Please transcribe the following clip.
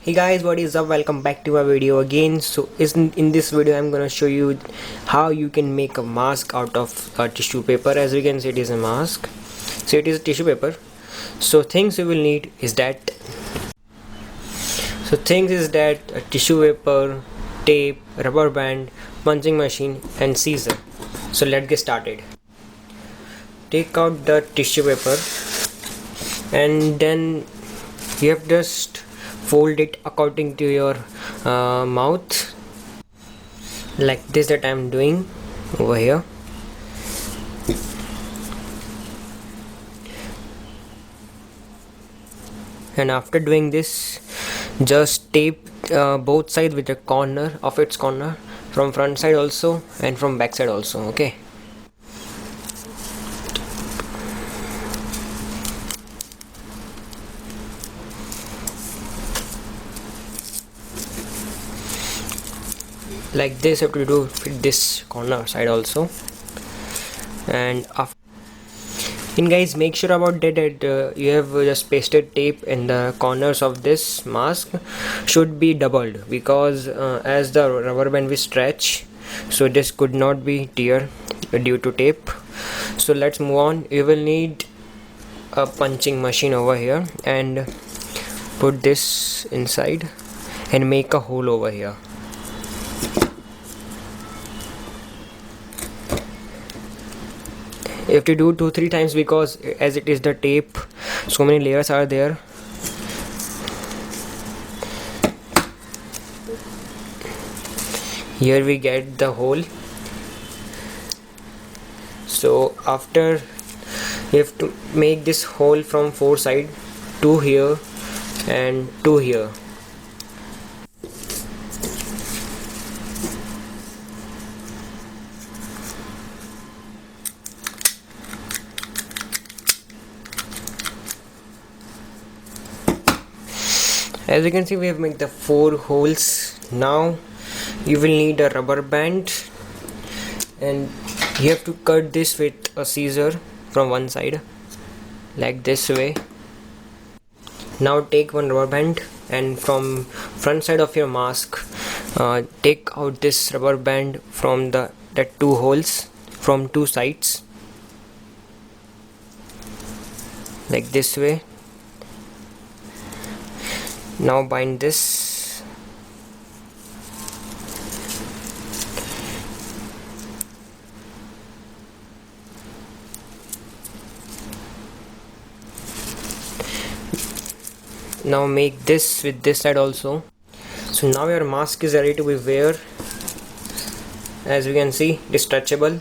Hey guys, what is up? Welcome back to our video again. So in this video I'm gonna show you how you can make a mask out of tissue paper. As you can see, it is a mask. So it is tissue paper. So things you will need is that a tissue paper, tape, rubber band, punching machine and scissor. So let's get started. Take out the tissue paper and then you have just fold it according to your mouth, like this that I'm doing over here. And after doing this, just tape both sides with the corner of its corner, from front side also and from back side also. Okay, like this you have to do with this corner side also. And after, and guys, make sure about that you have just pasted tape in the corners of this mask should be doubled, because as the rubber band will stretch, so this could not be tear due to tape. So let's move on. You will need a punching machine over here and put this inside and make a hole over here. You have to do 2-3 times, because as it is the tape, so many layers are there. Here we get the hole. So after, you have to make this hole from 4 sides, 2 here and 2 here. As you can see, we have made the 4 holes. Now you will need a rubber band and you have to cut this with a scissor from one side, like this way. Now take one rubber band and from front side of your mask, take out this rubber band from that 2 holes from 2 sides, like this way. Now bind this. Now make this with this side also. So now your mask is ready to be wear. As you can see, it is stretchable.